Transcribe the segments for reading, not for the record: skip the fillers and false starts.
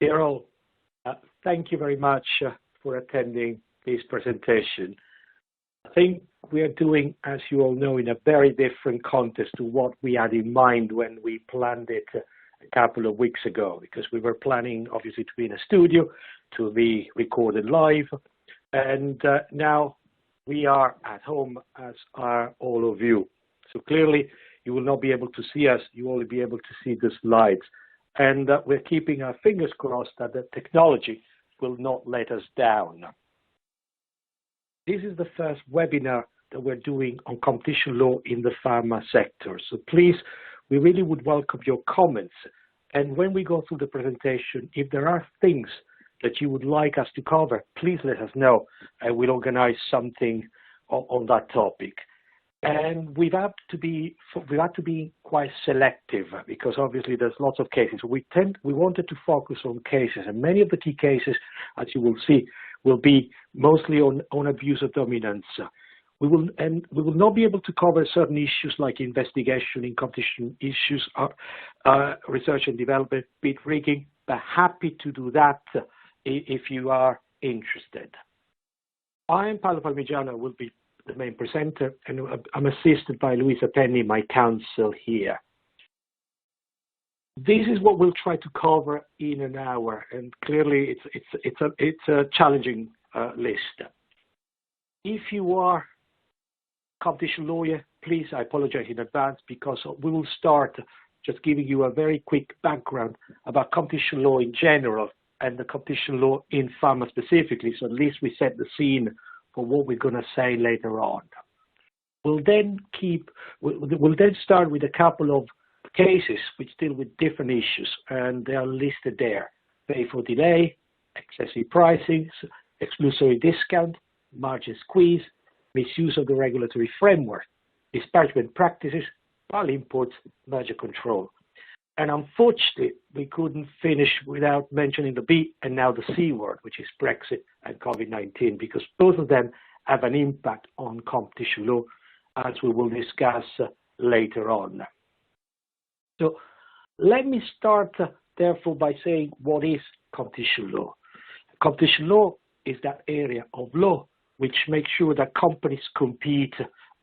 Daryl, thank you very much for attending this presentation. I think we are doing, as you all know, in a very different context to what we had in mind when we planned it a couple of weeks ago, because we were planning, obviously, to be in a studio, to be recorded live, and now we are at home, as are all of you. So clearly, you will not be able to see us, you will only be able to see the slides. And we're keeping our fingers crossed that the technology will not let us down. This is the first webinar that we're doing on competition law in the pharma sector. So please, we really would welcome your comments. And when we go through the presentation, if there are things that you would like us to cover, please let us know, and we'll organize something on that topic. And we've had to be quite selective, because obviously there's lots of cases. We wanted to focus on cases, and many of the key cases, as you will see, will be mostly on abuse of dominance. We will not be able to cover certain issues like investigation in competition issues, research and development, bid rigging, but happy to do that if you are interested. I am Paolo Parmigiano, will be the main presenter, and I'm assisted by Luisa Penny, my counsel here. This is what we'll try to cover in an hour, and clearly it's a challenging list. If you are a competition lawyer, please, I apologize in advance, because we will start just giving you a very quick background about competition law in general and the competition law in pharma specifically, so at least we set the scene for what we're going to say later on. We'll then start with a couple of cases which deal with different issues, and they are listed there: pay for delay, excessive pricing, exclusionary discount, margin squeeze, misuse of the regulatory framework, disparagement practices, bulk imports, merger control. And unfortunately, we couldn't finish without mentioning the B and now the C word, which is Brexit and COVID-19, because both of them have an impact on competition law, as we will discuss later on. So let me start, therefore, by saying what is competition law. Competition law is that area of law which makes sure that companies compete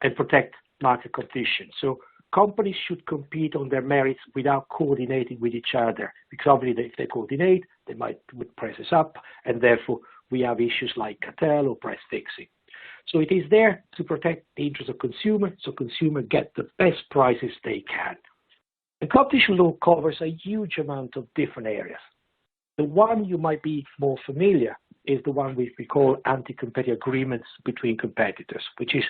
and protect market competition. So companies should compete on their merits without coordinating with each other, because obviously if they coordinate, they might put prices up, and therefore we have issues like cartel or price fixing. So it is there to protect the interests of consumers, so consumers get the best prices they can. And competition law covers a huge amount of different areas. The one you might be more familiar is the one which we call anti-competitive agreements between competitors, which is,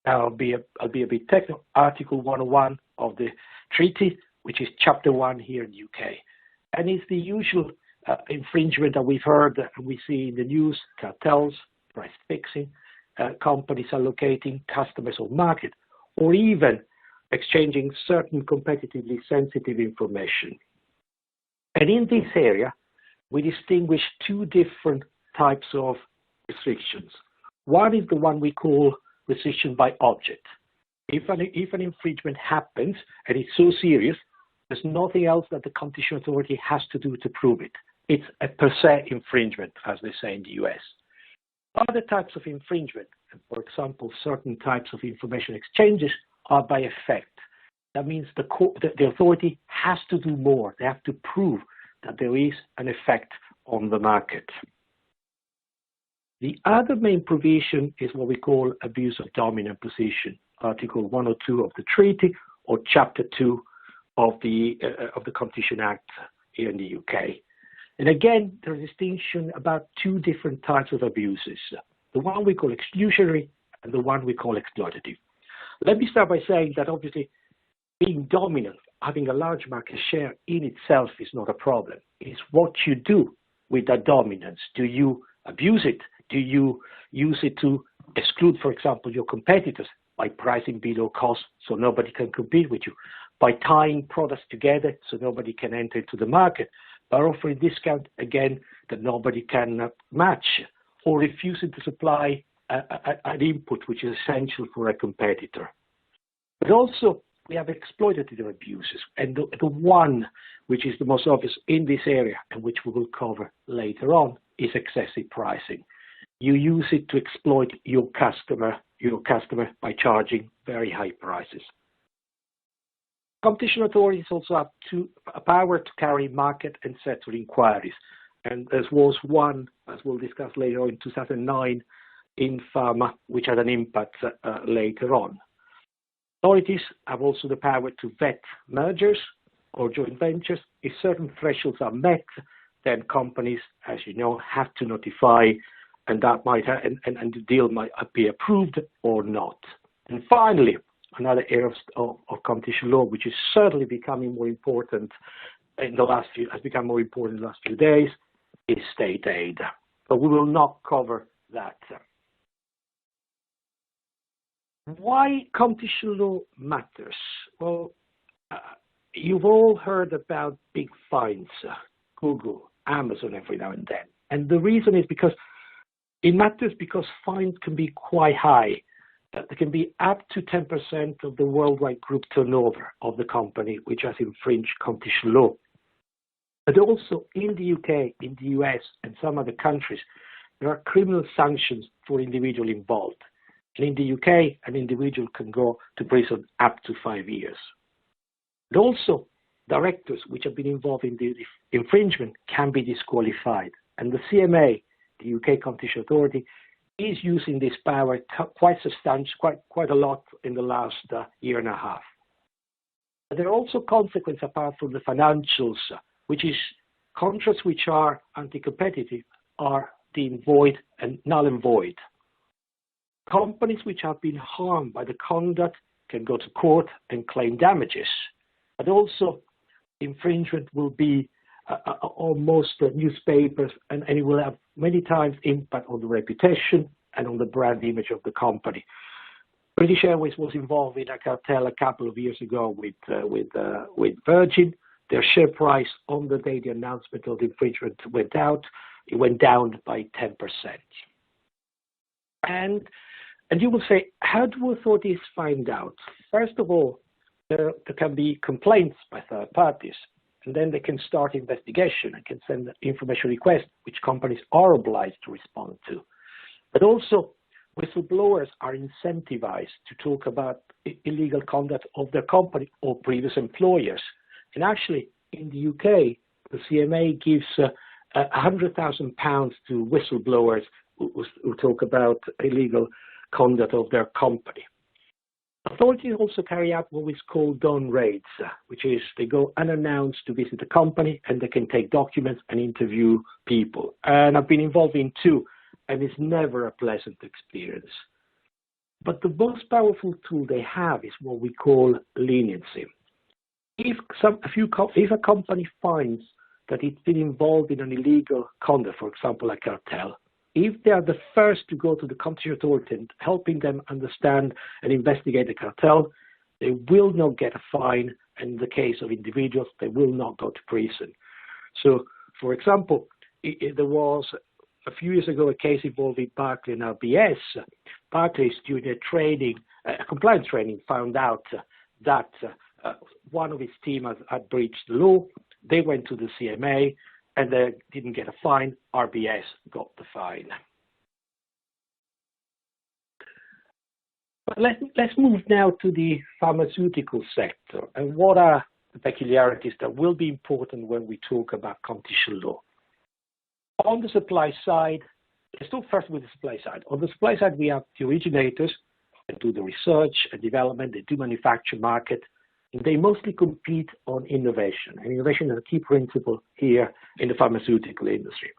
I'll be a bit technical, Article 101 of the treaty, which is Chapter 1 here in the UK. And it's the usual infringement that we've heard and we see in the news: cartels, price fixing, companies allocating customers on market, or even exchanging certain competitively sensitive information. And in this area, we distinguish two different types of restrictions. One is the one we call restriction by object. If an infringement happens and it's so serious, there's nothing else that the competition authority has to do to prove it. It's a per se infringement, as they say in the US. Other types of infringement, for example, certain types of information exchanges, are by effect. That means the authority has to do more. They have to prove that there is an effect on the market. The other main provision is what we call abuse of dominant position, Article 102 of the treaty, or Chapter 2 of the Competition Act here in the UK. And again, there's a distinction about two different types of abuses, the one we call exclusionary and the one we call exploitative. Let me start by saying that obviously being dominant, having a large market share in itself is not a problem. It's what you do with that dominance. Do you abuse it? Do you use it to exclude, for example, your competitors by pricing below cost so nobody can compete with you, by tying products together so nobody can enter into the market, by offering discount, again, that nobody can match, or refusing to supply an input which is essential for a competitor? But also we have exploitative abuses, and the one which is the most obvious in this area, and which we will cover later on, is excessive pricing. You use it to exploit your customer by charging very high prices. Competition authorities also have a power to carry market and settle inquiries. And there was one, as we'll discuss later on, in 2009 in pharma, which had an impact later on. Authorities have also the power to vet mergers or joint ventures. If certain thresholds are met, then companies, as you know, have to notify, and that might and the deal might be approved or not. And finally, another area of competition law, which is certainly becoming more important has become more important in the last few days, is state aid. But we will not cover that. Why competition law matters? Well, you've all heard about big fines, Google, Amazon every now and then. And the reason is because it matters because fines can be quite high. They can be up to 10% of the worldwide group turnover of the company which has infringed competition law. But also in the UK, in the US, and some other countries, there are criminal sanctions for individuals involved. And in the UK, an individual can go to prison up to 5 years. And also, directors which have been involved in the infringement can be disqualified. And the CMA, the UK Competition Authority, is using this power quite substantial, quite a lot in the last year and a half. But there are also consequences apart from the financials, which is contracts which are anti-competitive are deemed void and null and void. Companies which have been harmed by the conduct can go to court and claim damages. But also, infringement will be on most newspapers, and it will have many times impact on the reputation and on the brand image of the company. British Airways was involved in a cartel a couple of years ago with Virgin. Their share price on the day the announcement of the infringement went out, it went down by 10%. And you will say, how do authorities find out? First of all, there can be complaints by third parties, and then they can start investigation and can send information requests, which companies are obliged to respond to. But also, whistleblowers are incentivized to talk about illegal conduct of their company or previous employers. And actually, in the UK, the CMA gives £100,000 to whistleblowers who talk about illegal conduct of their company. Authorities also carry out what is called dawn raids, which is they go unannounced to visit the company and they can take documents and interview people. And I've been involved in two, and it's never a pleasant experience. But the most powerful tool they have is what we call leniency. If a company finds that it's been involved in an illegal conduct, for example, a cartel, if they are the first to go to the competition authority and helping them understand and investigate the cartel, they will not get a fine. And in the case of individuals, they will not go to prison. So, for example, there was a few years ago a case involving Barclays and RBS. Barclays, during a compliance training, found out that one of his team had breached the law. They went to the CMA, and they didn't get a fine. RBS got the fine. But let's move now to the pharmaceutical sector, and what are the peculiarities that will be important when we talk about competition law. On the supply side, let's talk first with the supply side. On the supply side, we have the originators that do the research and development, they do manufacture, market, and they mostly compete on innovation. And innovation is a key principle here in the pharmaceutical industry.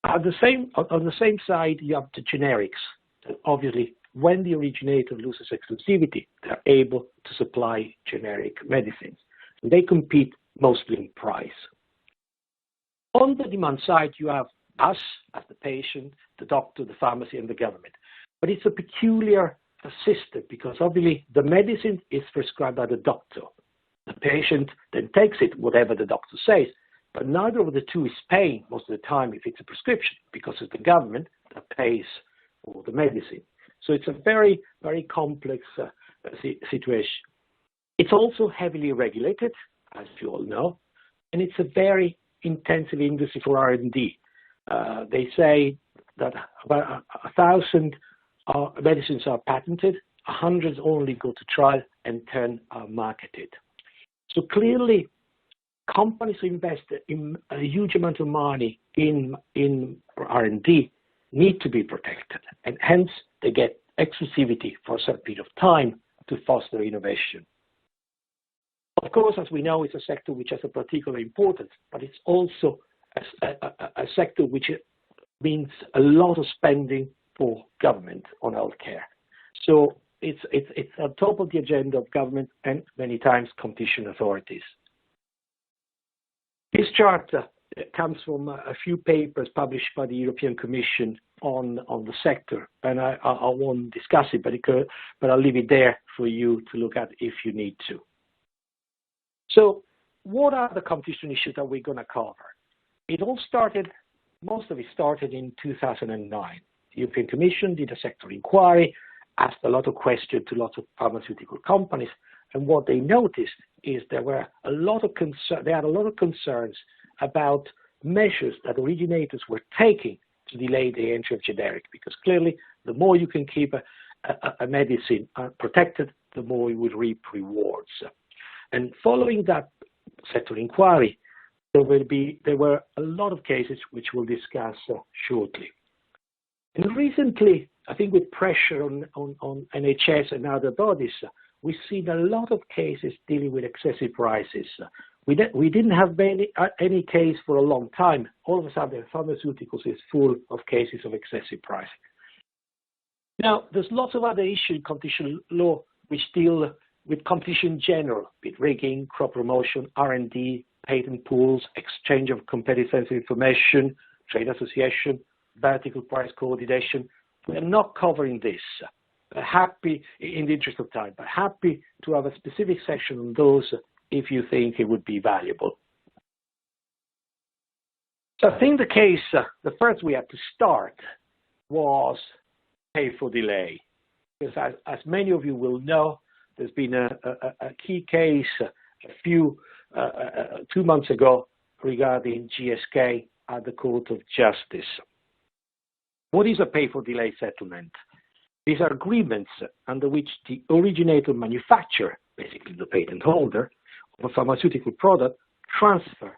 On the same side, you have the generics. Obviously, when the originator loses exclusivity, they're able to supply generic medicines. And they compete mostly in price. On the demand side, you have us as the patient, the doctor, the pharmacy, and the government. But it's a peculiar system because obviously the medicine is prescribed by the doctor. The patient then takes it, whatever the doctor says, but neither of the two is paying most of the time if it's a prescription because it's the government that pays for the medicine. So it's a very, very complex situation. It's also heavily regulated, as you all know, and it's a very intensive industry for R&D. They say that about 1,000 medicines are patented, 100 only go to trial, and 10 are marketed. So clearly, companies who invest in a huge amount of money in R&D need to be protected, and hence they get exclusivity for a certain period of time to foster innovation. Of course, as we know, it's a sector which has a particular importance, but it's also a sector which means a lot of spending for government on healthcare. So it's on top of the agenda of government and many times competition authorities. This chart comes from a few papers published by the European Commission on the sector, and I won't discuss it, but I'll leave it there for you to look at if you need to. So what are the competition issues that we're going to cover? Most of it started in 2009. The European Commission did a sector inquiry, asked a lot of questions to lots of pharmaceutical companies, and what they noticed is they had a lot of concerns about measures that originators were taking to delay the entry of generic, because clearly the more you can keep a medicine protected, the more you will reap rewards. And following that sector inquiry, there were a lot of cases which we'll discuss shortly. And recently, I think with pressure on NHS and other bodies, we've seen a lot of cases dealing with excessive prices. We didn't have any case for a long time. All of a sudden, pharmaceuticals is full of cases of excessive pricing. Now, there's lots of other issues in competition law which deal with competition in general, with rigging, crop promotion, R&D, patent pools, exchange of competitive information, trade association, vertical price coordination. We're not covering this. Happy, in the interest of time, but happy to have a specific section on those if you think it would be valuable. So I think the first we had to start was pay for delay. Because as many of you will know, there's been a key case 2 months ago regarding GSK at the Court of Justice. What is a pay for delay settlement? These are agreements under which the originator manufacturer, basically the patent holder, of a pharmaceutical product transfer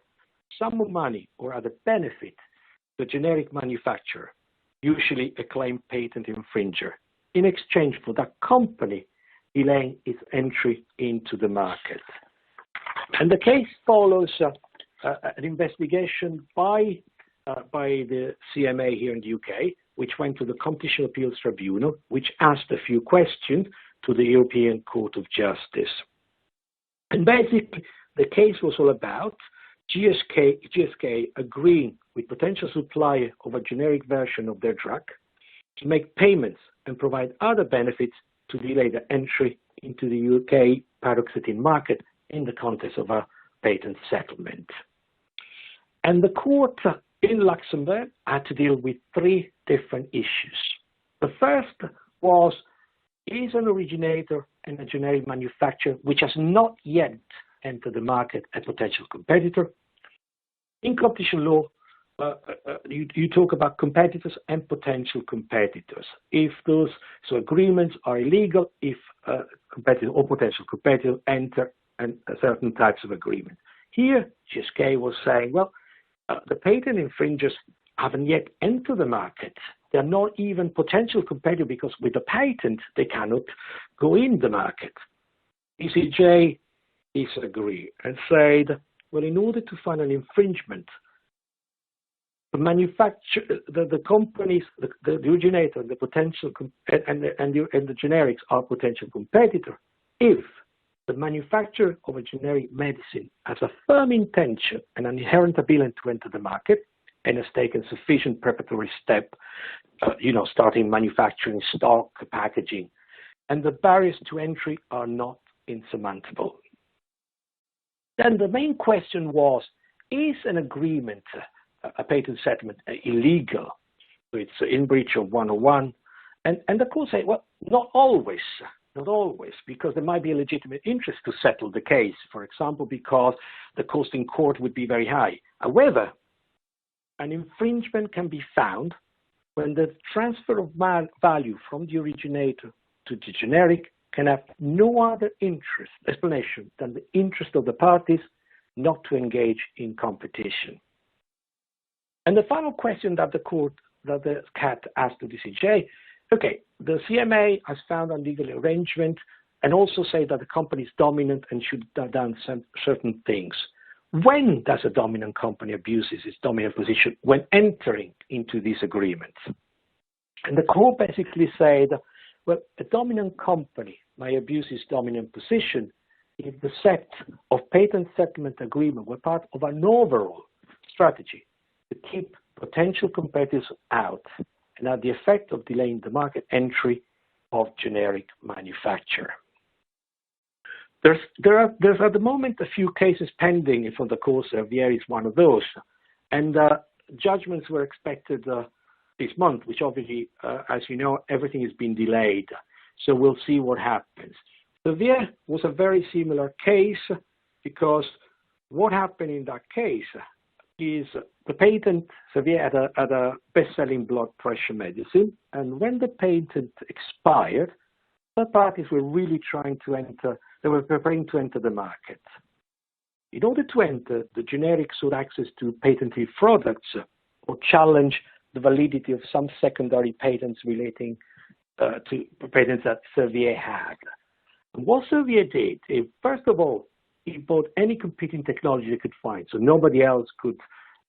some money or other benefit to the generic manufacturer, usually a claimed patent infringer, in exchange for that company delaying its entry into the market. And the case follows an investigation by the CMA here in the UK, which went to the Competition Appeals Tribunal, which asked a few questions to the European Court of Justice. And basically, the case was all about GSK agreeing with potential supplier of a generic version of their drug to make payments and provide other benefits to delay the entry into the UK paroxetine market in the context of a patent settlement. And the court in Luxembourg had to deal with 3 different issues. The first was, is an originator and a generic manufacturer which has not yet entered the market a potential competitor? In competition law, you talk about competitors and potential competitors. If those agreements are illegal, if a competitor or potential competitor enter certain types of agreement. Here, GSK was saying, well, the patent infringers haven't yet entered the market. They're not even potential competitor because with the patent, they cannot go in the market. ECJ disagreed and said, well, in order to find an infringement, the companies, the originator, the potential and the generics are potential competitor if the manufacturer of a generic medicine has a firm intention and an inherent ability to enter the market and has taken sufficient preparatory step, starting manufacturing, stock, packaging, and the barriers to entry are not insurmountable. Then the main question was, is an agreement, a patent settlement, illegal? So it's in breach of 101. And the court said, well, not always. Not always, because there might be a legitimate interest to settle the case, for example, because the cost in court would be very high. However, an infringement can be found when the transfer of value from the originator to the generic can have no other explanation than the interest of the parties not to engage in competition. And the final question that the CAT asked to the CJ, okay, the CMA has found a legal arrangement and also say that the company is dominant and should have done certain things. When does a dominant company abuses its dominant position? When entering into these agreements. And the court basically said, well, a dominant company may abuse its dominant position if the set of patent settlement agreement were part of an overall strategy to keep potential competitors out and had the effect of delaying the market entry of generic manufacture. There's at the moment a few cases pending in front of the court. Servier is one of those, and judgments were expected this month, which obviously, as you know, everything has been delayed. So we'll see what happens. Servier was a very similar case because what happened in that case is the patent, Servier had a best-selling blood pressure medicine, and when the patent expired, the parties were really trying to enter, they were preparing to enter the market. In order to enter, the generic sought access to patented products or challenge the validity of some secondary patents relating to patents that Servier had. And what Servier did, first of all, he bought any competing technology they could find, so nobody else could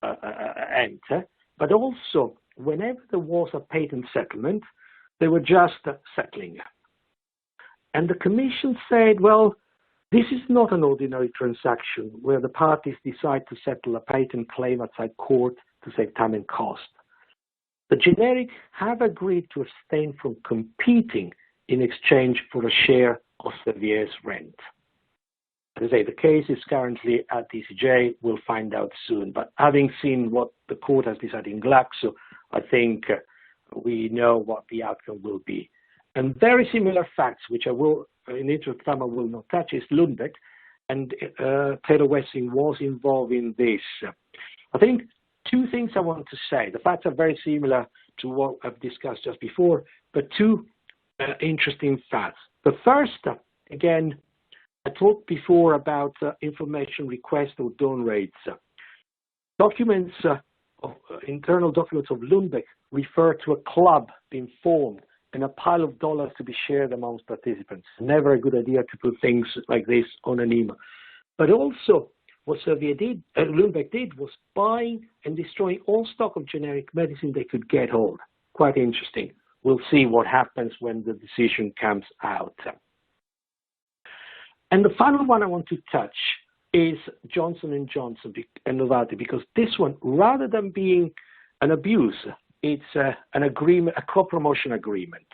enter. But also, whenever there was a patent settlement, they were just settling. And the commission said, well, this is not an ordinary transaction where the parties decide to settle a patent claim outside court to save time and cost. The generics have agreed to abstain from competing in exchange for a share of Servier's rent. As I say, the case is currently at DCJ. We'll find out soon. But having seen what the court has decided in Glaxo, I think we know what the outcome will be. And very similar facts, which I will, in the interest of time, I will not touch, is Lundbeck. And Taylor Wessing was involved in this. I think two things I want to say. The facts are very similar to what I've discussed just before, but two interesting facts. The first, again, I talked before about information request or don rates. Documents, internal documents of Lundbeck refer to a club being formed and a pile of dollars to be shared amongst participants. Never a good idea to put things like this on an email. But also, what Lundbeck did was buying and destroying all stock of generic medicine they could get hold. Quite interesting. We'll see what happens when the decision comes out. And the final one I want to touch is Johnson & Johnson and Novartis, because this one, rather than being an abuse, it's an agreement, a co-promotion agreement.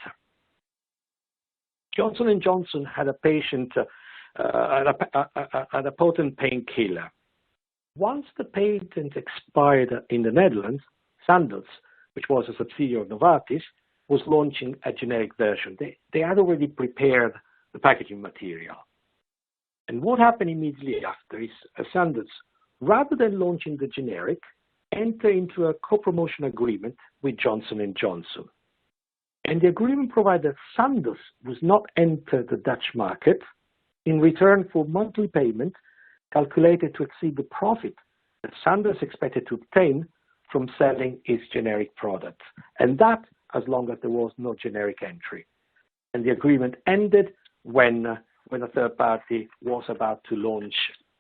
Johnson & Johnson had a patient, a potent painkiller. Once the patent expired in the Netherlands, Sandoz, which was a subsidiary of Novartis, was launching a generic version. They had already prepared the packaging material. And what happened immediately after is Sandoz, rather than launching the generic, enter into a co-promotion agreement with Johnson & Johnson. And the agreement provided that Sandoz was not enter the Dutch market in return for monthly payment calculated to exceed the profit that Sandoz expected to obtain from selling its generic products. And that as long as there was no generic entry. And the agreement ended when a third party was about to launch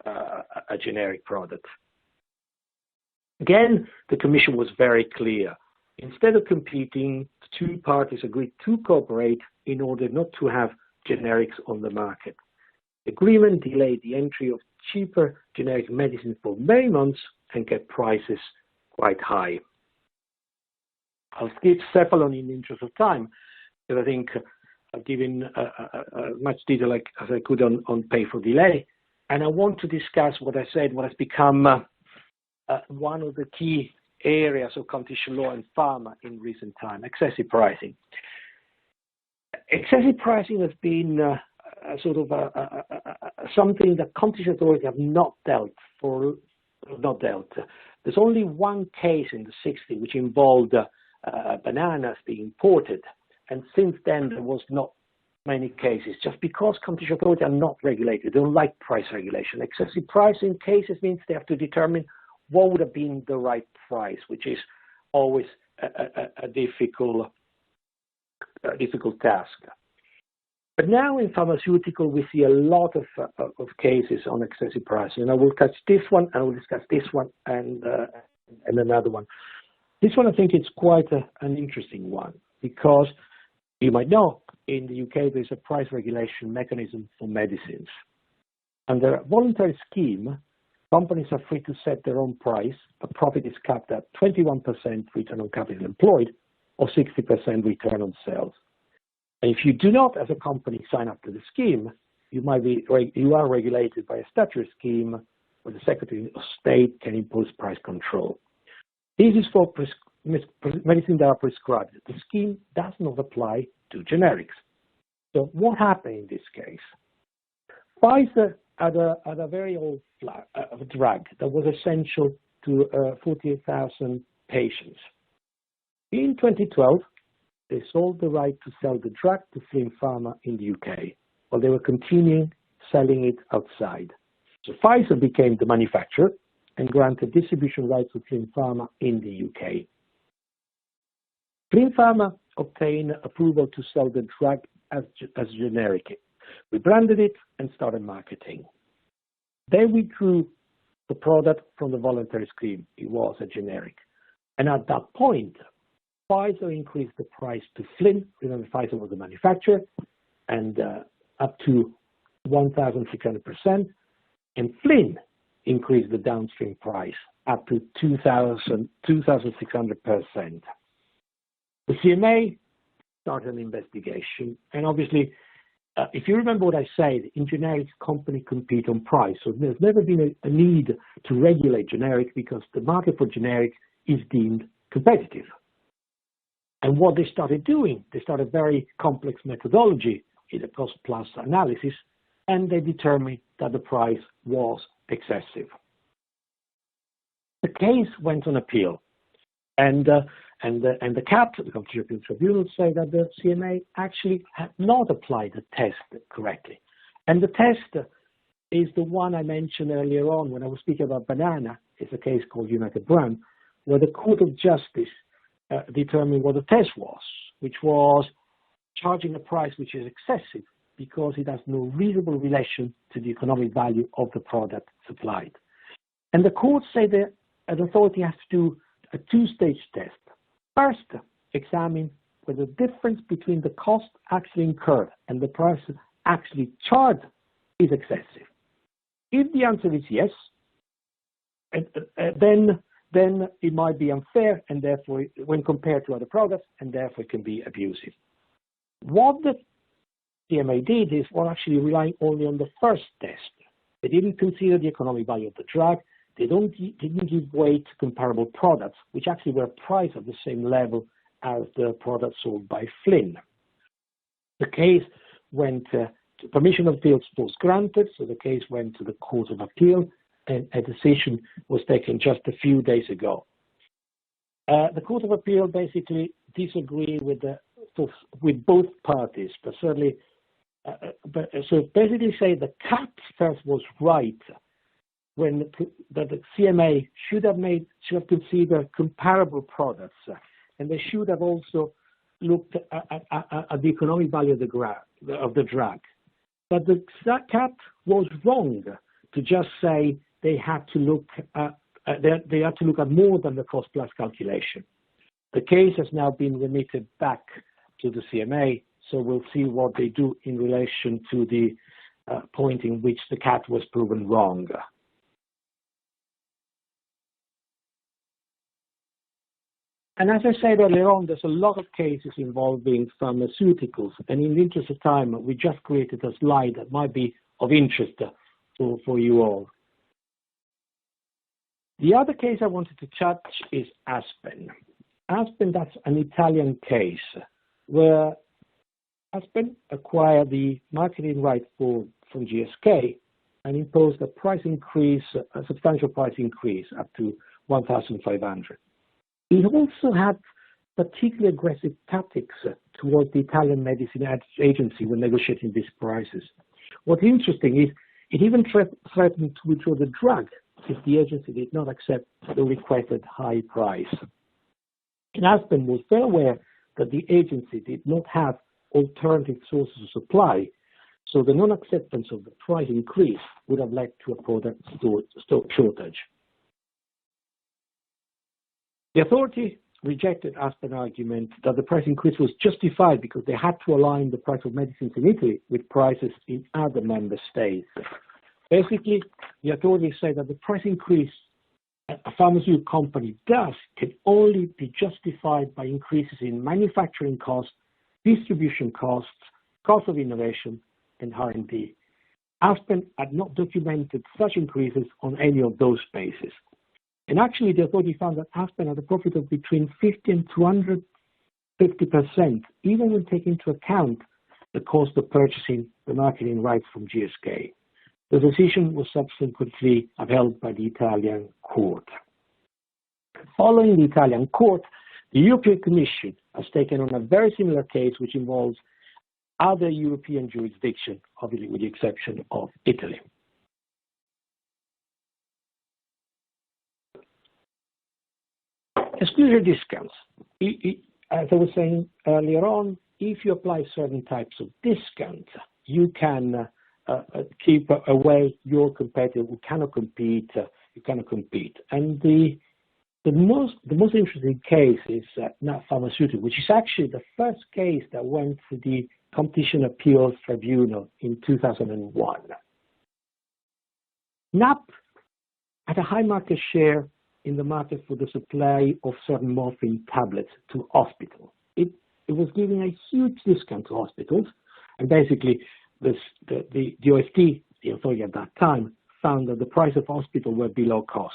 a generic product. Again, the Commission was very clear. Instead of competing, the two parties agreed to cooperate in order not to have generics on the market. The agreement delayed the entry of cheaper generic medicines for many months and kept prices quite high. I'll skip Cephalon in the interest of time, because I think I've given as much detail as I could on pay for delay. And I want to discuss what I said, what has become one of the key areas of competition law and pharma in recent time, excessive pricing. Excessive pricing has been something that competition authorities have not dealt. There's only one case in the 60s which involved bananas being imported, and since then there was not many cases, just because competition authorities are not regulated. They don't like price regulation. Excessive pricing cases means they have to determine what would have been the right price, which is always a difficult task. But now in pharmaceutical, we see a lot of cases on excessive pricing. And I will touch this one, and I will discuss this one and another one. This one, I think, it's quite an interesting one, because you might know in the UK there's a price regulation mechanism for medicines. Under a voluntary scheme, companies are free to set their own price, but profit is capped at 21% return on capital employed or 60% return on sales. And if you do not, as a company, sign up to the scheme, you are regulated by a statutory scheme where the Secretary of State can impose price control. This is for medicine that are prescribed. The scheme does not apply to generics. So what happened in this case? Pfizer had a very old drug that was essential to 48,000 patients. In 2012, they sold the right to sell the drug to Flynn Pharma in the UK, while they were continuing selling it outside. So Pfizer became the manufacturer and granted distribution rights to Flynn Pharma in the UK. Flynn Pharma obtained approval to sell the drug as generic. We branded it and started marketing. They withdrew the product from the voluntary scheme. It was a generic. And at that point, Pfizer increased the price to Flynn. Remember, Pfizer was the manufacturer, and up to 1,600%. And Flynn increased the downstream price up to 2,600%. The CMA started an investigation, and obviously, if you remember what I said, in generics, companies compete on price. So there's never been a need to regulate generic because the market for generic is deemed competitive. And what they started doing, they started very complex methodology in a cost-plus analysis, and they determined that the price was excessive. The case went on appeal, and the CAT, the Competition Appeal Tribunal, say that the CMA actually had not applied the test correctly. And the test is the one I mentioned earlier on when I was speaking about banana. It's a case called United Brand, where the Court of Justice determined what the test was, which was charging a price which is excessive because it has no reasonable relation to the economic value of the product supplied. And the court said that an authority has to do a two-stage test. First, examine whether the difference between the cost actually incurred and the price actually charged is excessive. If the answer is yes, then it might be unfair, and therefore, when compared to other products, and therefore it can be abusive. What the CMA did is actually relying only on the first test. They didn't consider the economic value of the drug. They didn't give weight to comparable products, which actually were priced at the same level as the product sold by Flynn. The case went to permission of appeals was granted, so the case went to the Court of Appeal, and a decision was taken just a few days ago. The Court of Appeal basically disagreed with both parties, but certainly, so basically say the CAT first was right when that the CMA should have considered comparable products, and they should have also looked at the economic value of the drug. But the CAT was wrong to just say they had to look at more than the cost plus calculation. The case has now been remitted back to the CMA, so we'll see what they do in relation to the point in which the CAT was proven wrong. And as I said earlier on, there's a lot of cases involving pharmaceuticals, and in the interest of time, we just created a slide that might be of interest for you all. The other case I wanted to touch is Aspen. Aspen, that's an Italian case where Aspen acquired the marketing right from GSK and imposed a price increase, a substantial price increase up to 1,500. It also had particularly aggressive tactics towards the Italian Medicine Agency when negotiating these prices. What's interesting is it even threatened to withdraw the drug if the agency did not accept the requested high price. And Aspen was well aware that the agency did not have alternative sources of supply, so the non-acceptance of the price increase would have led to a product shortage. The authority rejected Aspen's argument that the price increase was justified because they had to align the price of medicines in Italy with prices in other member states. Basically, the authorities say that the price increase a pharmaceutical company does can only be justified by increases in manufacturing costs, distribution costs, cost of innovation, and R&D. Aspen had not documented such increases on any of those bases. And actually, the authority found that Aspen had a profit of between 50 and 250%, even when taking into account the cost of purchasing the marketing rights from GSK. The decision was subsequently upheld by the Italian court. Following the Italian court, the European Commission has taken on a very similar case which involves other European jurisdictions, obviously with the exception of Italy. Exclusionary discounts. As I was saying earlier on, if you apply certain types of discounts, you can keep away your competitor who cannot compete. You cannot compete. And the most interesting case is NAP Pharmaceutical, which is actually the first case that went to the Competition Appeals Tribunal in 2001. NAP had a high market share in the market for the supply of certain morphine tablets to hospitals. It was giving a huge discount to hospitals, and basically the OST, the authority at that time, found that the price of hospitals were below cost.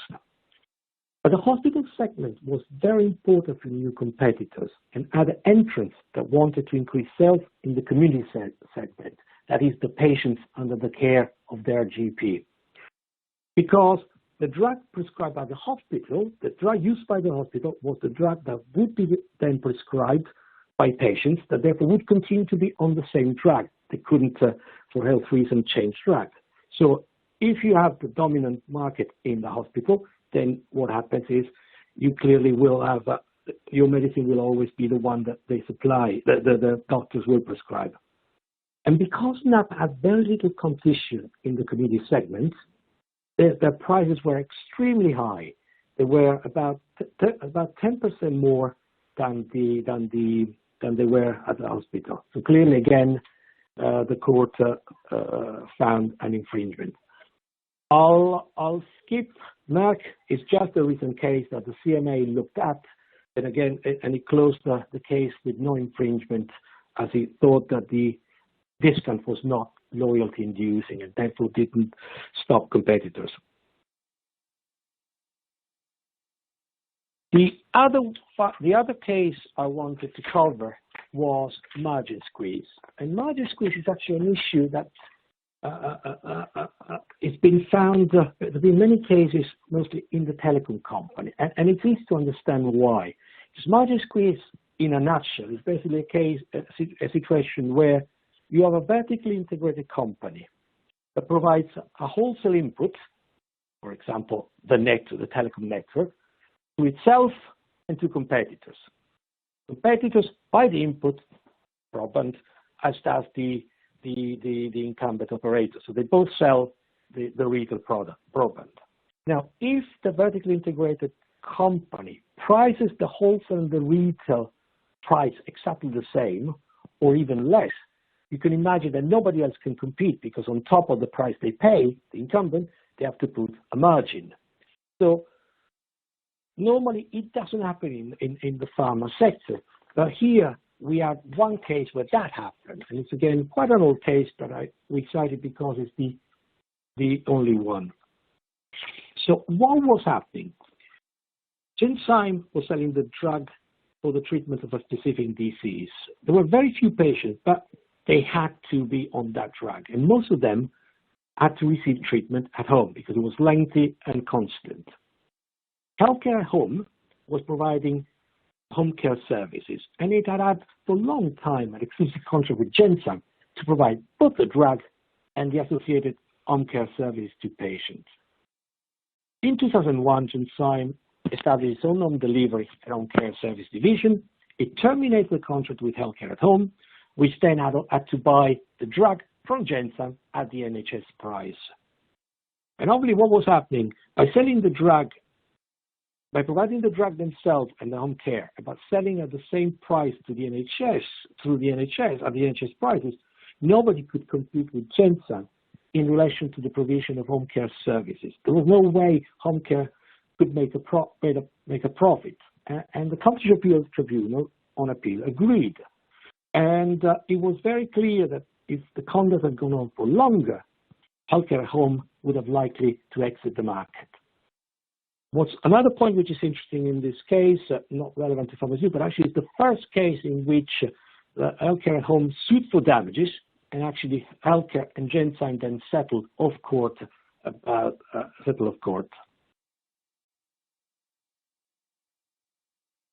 But the hospital segment was very important for new competitors and other entrants that wanted to increase sales in the community segment, that is, the patients under the care of their GP. Because the drug prescribed by the hospital, the drug used by the hospital, was the drug that would be then prescribed by patients that therefore would continue to be on the same drug. They couldn't, for health reasons, change drug. So if you have the dominant market in the hospital, then what happens is you clearly will have, your medicine will always be the one that they supply, the doctors will prescribe. And because NAP had very little competition in the community segment, their prices were extremely high. They were about 10% more than they were at the hospital. So clearly, again, the court found an infringement. I'll skip Merck. It's just a recent case that the CMA looked at, and again, and it closed the case with no infringement, as he thought that the discount was not loyalty inducing and therefore didn't stop competitors. The other case I wanted to cover was margin squeeze. And margin squeeze is actually an issue that it's been found, there have been many cases, mostly in the telecom company, and it's easy to understand why. Because margin squeeze, in a nutshell, is basically a situation where you have a vertically integrated company that provides a wholesale input, for example, the telecom network, to itself and to competitors. Competitors buy the input, broadband, as does the incumbent operator. So they both sell the retail product, broadband. Now, if the vertically integrated company prices the wholesale and the retail price exactly the same, or even less, you can imagine that nobody else can compete because on top of the price they pay, the incumbent, they have to put a margin. So normally it doesn't happen in the pharma sector, but here we have one case where that happened, and it's again quite an old case, but we cited because it's the only one. So what was happening? Genzyme was selling the drug for the treatment of a specific disease. There were very few patients, but they had to be on that drug. And most of them had to receive treatment at home because it was lengthy and constant. Healthcare at home was providing home care services, and it had had for a long time an exclusive contract with Genzyme to provide both the drug and the associated home care services to patients. In 2001, Genzyme established its own home delivery and home care service division. It terminated the contract with Healthcare at Home, which then had to buy the drug from Genzyme at the NHS price. And obviously what was happening, by selling the drug, by providing the drug themselves and the home care, but selling at the same price to the NHS, through the NHS, at the NHS prices, nobody could compete with Genzyme in relation to the provision of home care services. There was no way home care could make a profit. And the Competition Appeals Tribunal on appeal agreed. And it was very clear that if the conduct had gone on for longer, Healthcare at Home would have likely to exit the market. What's another point which is interesting in this case, not relevant to pharmaceutical, but actually it's the first case in which Healthcare at Home sued for damages, and actually Healthcare and Genzyme then settled off court.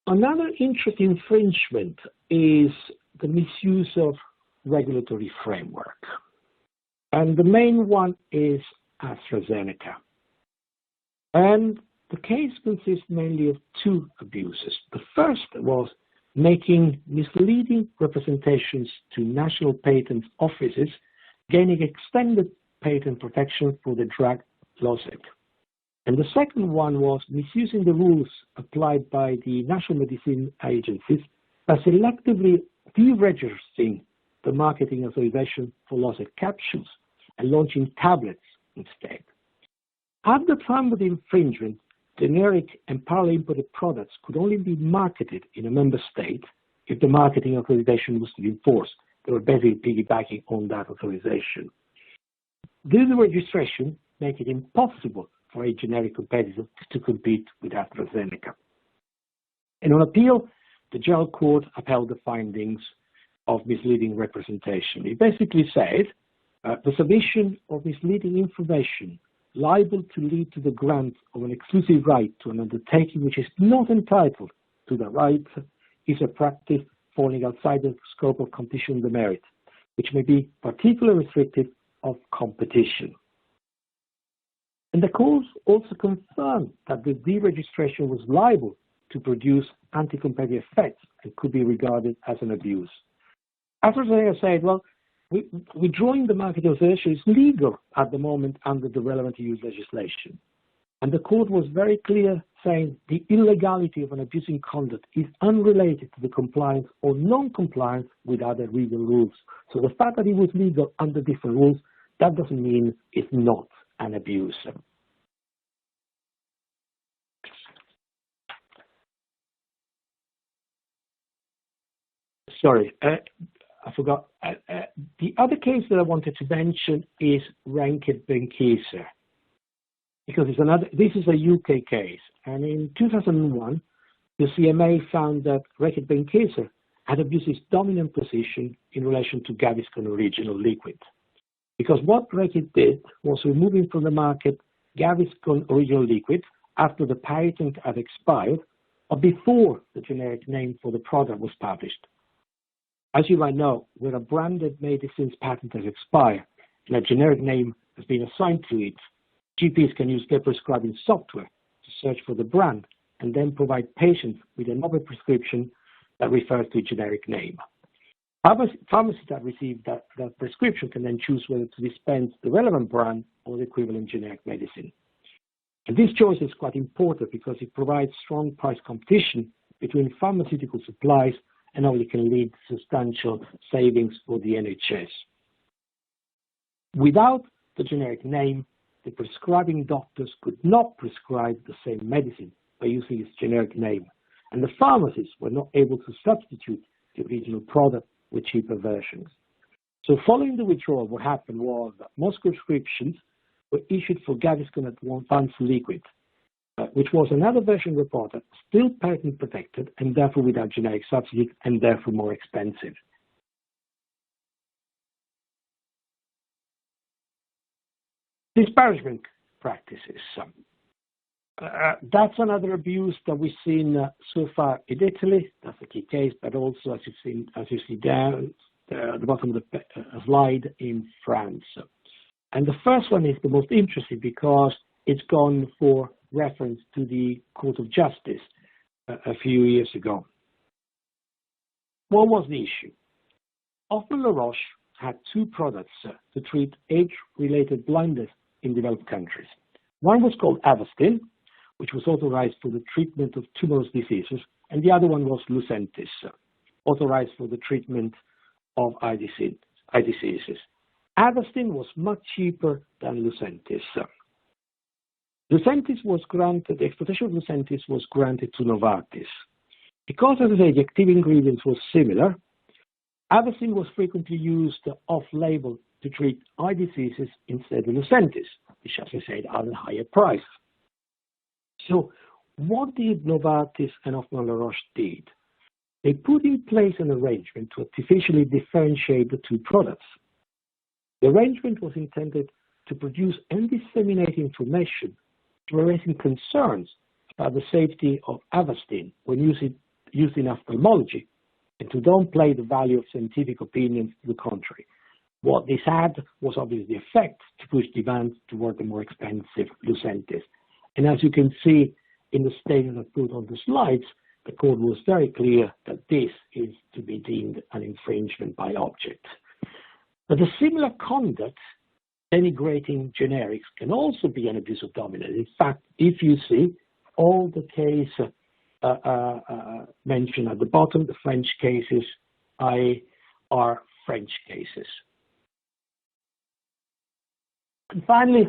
Another interesting infringement is the misuse of regulatory framework. And the main one is AstraZeneca. And the case consists mainly of two abuses. The first was making misleading representations to national patent offices, gaining extended patent protection for the drug Losec. And the second one was misusing the rules applied by the national medicine agencies by selectively deregistering the marketing authorization for Losec capsules and launching tablets instead. At the time of the infringement, generic and parallel imported products could only be marketed in a member state if the marketing authorization was to be enforced. They were basically piggybacking on that authorization. This registration makes it impossible for a generic competitor to compete with AstraZeneca. And on appeal, the General Court upheld the findings of misleading representation. It basically said the submission of misleading information liable to lead to the grant of an exclusive right to an undertaking which is not entitled to the right is a practice falling outside the scope of competition demerit, which may be particularly restrictive of competition. And the court also confirmed that the deregistration was liable to produce anti-competitive effects and could be regarded as an abuse. AstraZeneca said, well, withdrawing the market authorization is legal at the moment under the relevant EU legislation. And the court was very clear, saying the illegality of an abusing conduct is unrelated to the compliance or non-compliance with other legal rules. So the fact that it was legal under different rules, that doesn't mean it's not an abuse. Sorry, I forgot. The other case that I wanted to mention is Reckitt-Benckiser, because this is a UK case. And in 2001, the CMA found that Reckitt-Benckiser had abused its dominant position in relation to Gaviscon Original Liquid. Because what Reckitt did was removing from the market Gaviscon Original Liquid after the patent had expired or before the generic name for the product was published. As you might know, when a branded medicine's patent has expired and a generic name has been assigned to it, GPs can use their prescribing software to search for the brand and then provide patients with another prescription that refers to a generic name. Pharmacists that receive that prescription can then choose whether to dispense the relevant brand or the equivalent generic medicine. And this choice is quite important because it provides strong price competition between pharmaceutical supplies and only can lead to substantial savings for the NHS. Without the generic name, the prescribing doctors could not prescribe the same medicine by using its generic name, and the pharmacists were not able to substitute the original product with cheaper versions. So following the withdrawal, what happened was that most prescriptions were issued for Gaviscon Advanced Liquid, which was another version of the product, still patent protected and therefore without generic substitute and therefore more expensive. Disparagement practices. That's another abuse that we've seen so far in Italy. That's a key case, but also as you see down at the bottom of the slide in France. And the first one is the most interesting because it's gone for reference to the Court of Justice a few years ago. What was the issue? Hoffmann-La Roche had two products to treat age-related blindness in developed countries. One was called Avastin, which was authorized for the treatment of tumorous diseases, and the other one was Lucentis, authorized for the treatment of eye diseases. Avastin was much cheaper than Lucentis. Lucentis was granted, the exploitation of Lucentis was granted to Novartis. Because, as I say, the active ingredients were similar, Avastin was frequently used off-label to treat eye diseases instead of Lucentis, which, as I said, are a higher price. So what did Novartis and Hoffmann-La Roche did? They put in place an arrangement to artificially differentiate the two products. The arrangement was intended to produce and disseminate information to raising concerns about the safety of Avastin when used in ophthalmology, and to downplay the value of scientific opinions to the contrary. What this had was obviously the effect to push demand toward the more expensive Lucentis. And as you can see in the statement I put on the slides, the court was very clear that this is to be deemed an infringement by object. But the similar conduct denigrating generics can also be an abuse of dominance. In fact, if you see all the cases mentioned at the bottom, the French cases, are French cases. And finally,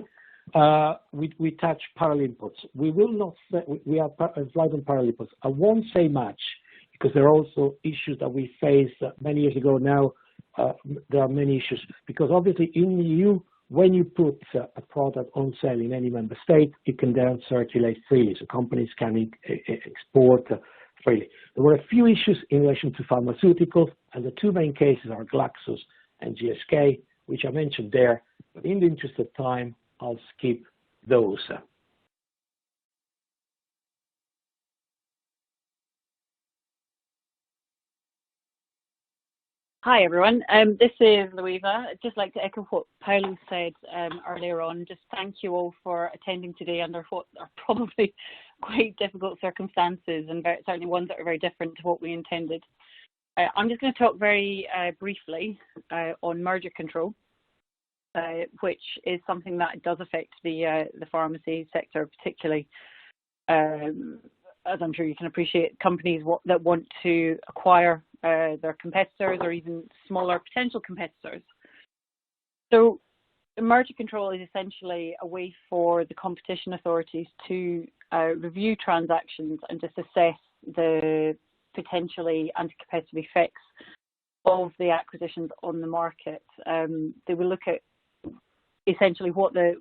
we touch parallel inputs. We will not say, we are slide on parallel inputs. I won't say much because there are also issues that we faced many years ago. Now there are many issues because obviously in the EU, when you put a product on sale in any member state, it can then circulate freely. So companies can export freely. There were a few issues in relation to pharmaceuticals, and the two main cases are Glaxos and GSK, which I mentioned there. But in the interest of time, I'll skip those. Hi everyone, this is Louisa. I'd just like to echo what Paolo said earlier on. Just thank you all for attending today under what are probably quite difficult circumstances and certainly ones that are very different to what we intended. I'm just going to talk very briefly on merger control, which is something that does affect the pharmacy sector particularly. As I'm sure you can appreciate, companies that want to acquire their competitors or even smaller potential competitors. So merger control is essentially a way for the competition authorities to review transactions and just assess the potentially anti-competitive effects of the acquisitions on the market. They will look at essentially what the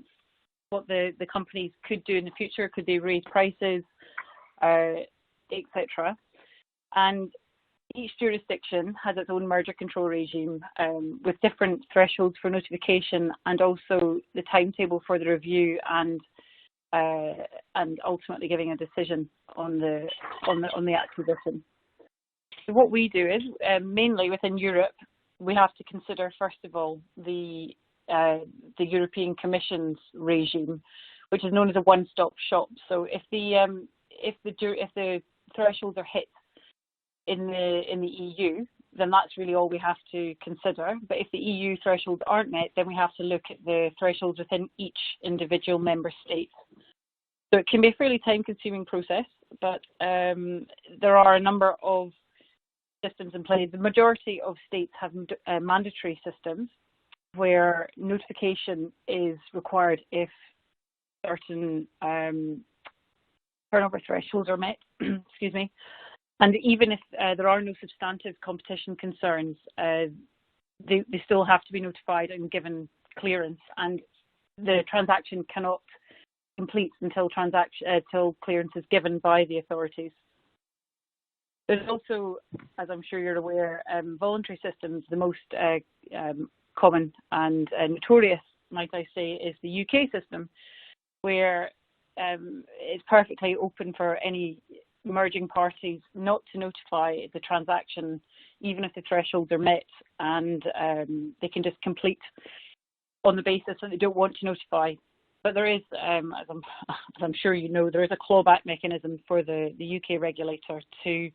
companies could do in the future. Could they raise prices, etc. And each jurisdiction has its own merger control regime with different thresholds for notification and also the timetable for the review and ultimately giving a decision on the acquisition. So what we do is mainly within Europe, we have to consider first of all the European Commission's regime, which is known as a one-stop shop. So if the thresholds are hit in the EU, then that's really all we have to consider. But if the EU thresholds aren't met, then we have to look at the thresholds within each individual member state. So it can be a fairly time-consuming process, but there are a number of systems in place. The majority of states have mandatory systems where notification is required if certain turnover thresholds are met. Excuse me. And even if there are no substantive competition concerns, they still have to be notified and given clearance, and the transaction cannot complete until clearance is given by the authorities. There's also, as I'm sure you're aware, voluntary systems. The most common and notorious might I say, is the UK system, where it's perfectly open for any merging parties not to notify the transaction, even if the thresholds are met, and they can just complete on the basis that they don't want to notify. But there is, as I'm sure you know, there is a clawback mechanism for the UK regulator to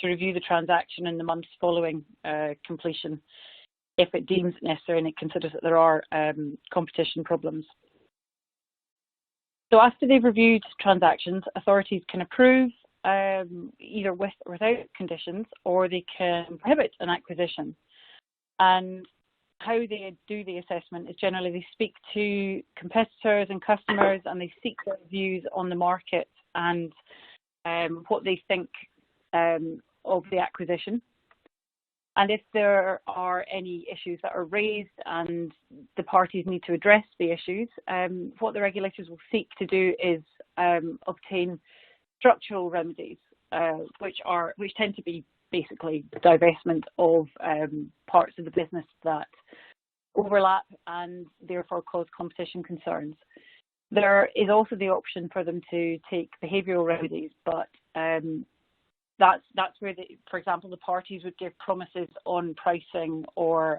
review the transaction in the months following completion, if it deems it necessary and it considers that there are competition problems. So after they've reviewed transactions, authorities can approve either with or without conditions, or they can prohibit an acquisition. And how they do the assessment is generally they speak to competitors and customers, and they seek their views on the market and what they think of the acquisition. And if there are any issues that are raised and the parties need to address the issues, what the regulators will seek to do is obtain structural remedies, which tend to be basically divestment of parts of the business that overlap and therefore cause competition concerns. There is also the option for them to take behavioural remedies, but that's where, for example, the parties would give promises on pricing or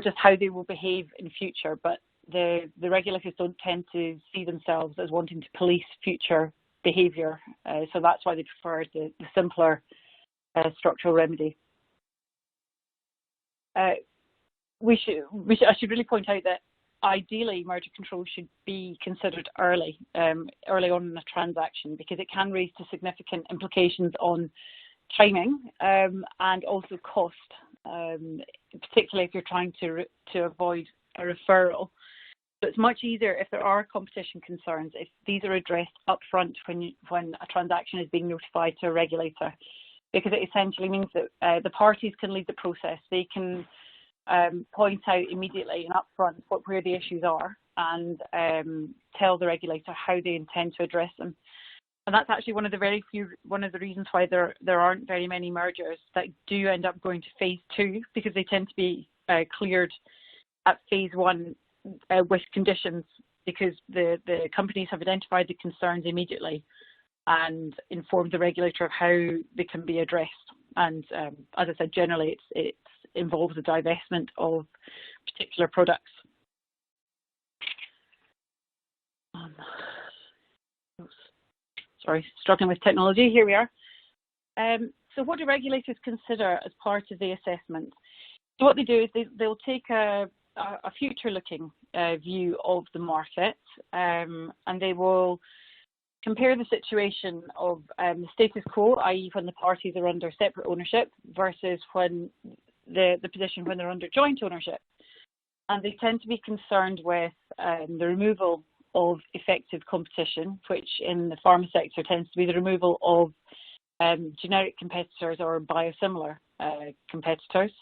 just how they will behave in future. But the regulators don't tend to see themselves as wanting to police future behaviour, so that's why they prefer the simpler structural remedy. I should really point out that ideally merger control should be considered early on in a transaction, because it can raise to significant implications on timing and also cost, particularly if you're trying to avoid a referral. So it's much easier if there are competition concerns, if these are addressed upfront when a transaction is being notified to a regulator, because it essentially means that the parties can lead the process. They can point out immediately and upfront where the issues are, and tell the regulator how they intend to address them. And that's actually one of the reasons why there aren't very many mergers that do end up going to phase 2, because they tend to be cleared at phase 1 with conditions, because the companies have identified the concerns immediately and informed the regulator of how they can be addressed. And as I said, generally it involves a divestment of particular products. Sorry, struggling with technology. Here we are. So what do regulators consider as part of the assessment? So what they do is they'll take a future-looking view of the market, and they will compare the situation of the status quo, i.e. when the parties are under separate ownership, versus when the position when they're under joint ownership. And they tend to be concerned with the removal of effective competition, which in the pharma sector tends to be the removal of generic competitors or biosimilar competitors.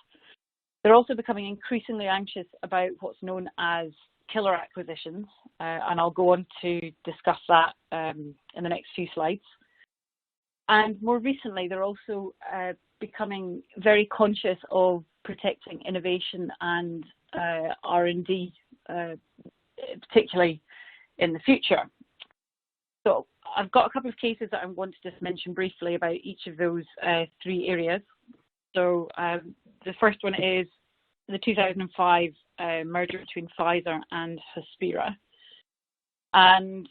They're also becoming increasingly anxious about what's known as killer acquisitions, and I'll go on to discuss that in the next few slides. And more recently, they're also becoming very conscious of protecting innovation and R&D, particularly in the future. So I've got a couple of cases that I want to just mention briefly about each of those 3 areas. So the first one is the 2005 merger between Pfizer and Hospira. And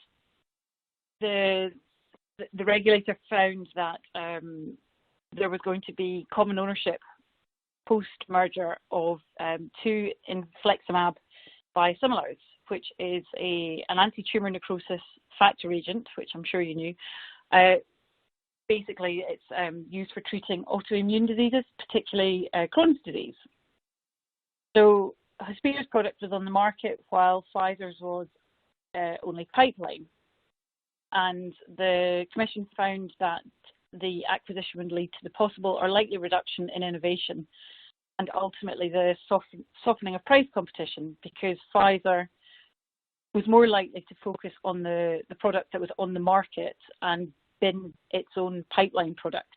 the regulator found that there was going to be common ownership post-merger of 2 infliximab biosimilars, which is an anti-tumor necrosis factor agent, which I'm sure you knew. Basically, it's used for treating autoimmune diseases, particularly Crohn's disease. So Hospira's product was on the market while Pfizer's was only pipeline. And the Commission found that the acquisition would lead to the possible or likely reduction in innovation, and ultimately the softening of price competition, because Pfizer was more likely to focus on the product that was on the market and bin its own pipeline product,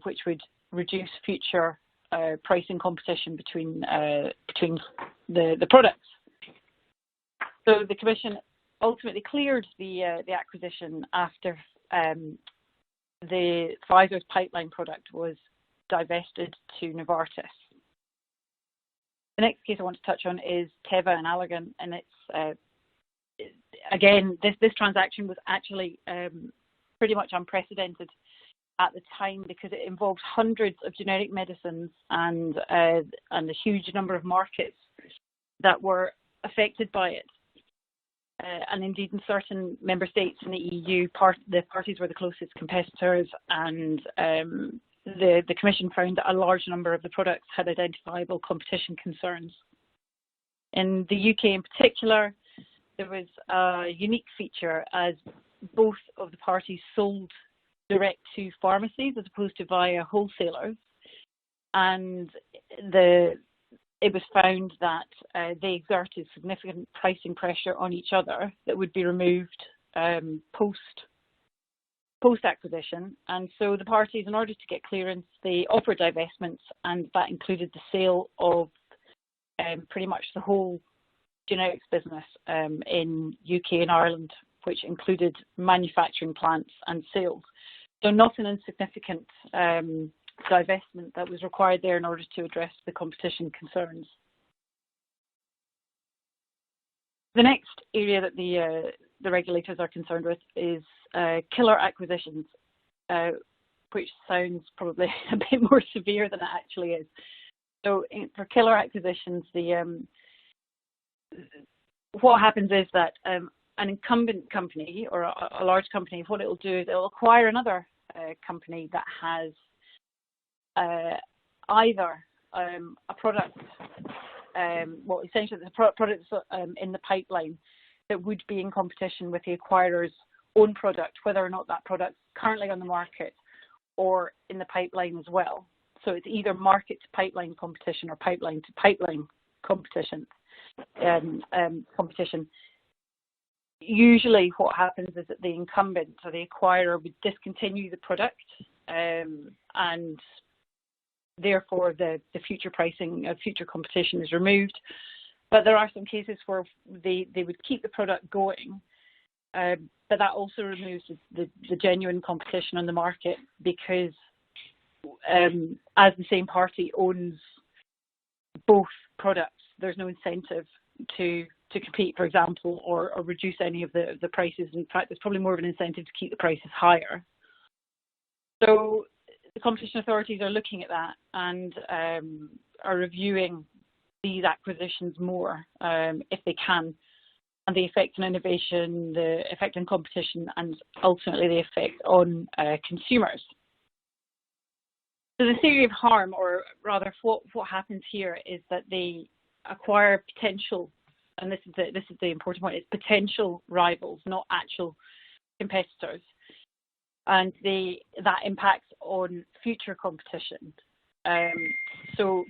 which would reduce future pricing competition between the products. So the Commission ultimately cleared the acquisition after the Pfizer's pipeline product was divested to Novartis. The next case I want to touch on is Teva and Allergan, and it's again, this transaction was actually pretty much unprecedented at the time because it involved hundreds of generic medicines and a huge number of markets that were affected by it. And indeed, in certain member states in the EU, the parties were the closest competitors, and the Commission found that a large number of the products had identifiable competition concerns. In the UK in particular, there was a unique feature as both of the parties sold direct to pharmacies as opposed to via wholesalers, and it was found that they exerted significant pricing pressure on each other that would be removed post-acquisition. And so the parties, in order to get clearance, they offered divestments, and that included the sale of pretty much the whole generics business in UK and Ireland, which included manufacturing plants and sales. So not an insignificant divestment that was required there in order to address the competition concerns. The next area that the regulators are concerned with is killer acquisitions, which sounds probably a bit more severe than it actually is. So for killer acquisitions, what happens is that an incumbent company or a large company, what it will do is it will acquire another company that has either a product, essentially the product in the pipeline that would be in competition with the acquirer's own product, whether or not that product's currently on the market or in the pipeline as well. So it's either market to pipeline competition or pipeline to pipeline competition. Usually what happens is that the incumbent or the acquirer would discontinue the product, and therefore the future pricing of future competition is removed. But there are some cases where they would keep the product going, but that also removes the genuine competition on the market, because as the same party owns both products, there's no incentive to compete, for example, or reduce any of the prices. In fact, there's probably more of an incentive to keep the prices higher. So the competition authorities are looking at that and are reviewing these acquisitions more if they can, and the effect on innovation, the effect on competition, and ultimately the effect on consumers. So the theory of harm, or rather what happens here, is that they acquire potential, and this is the important point, it's potential rivals, not actual competitors. And that impacts on future competition. So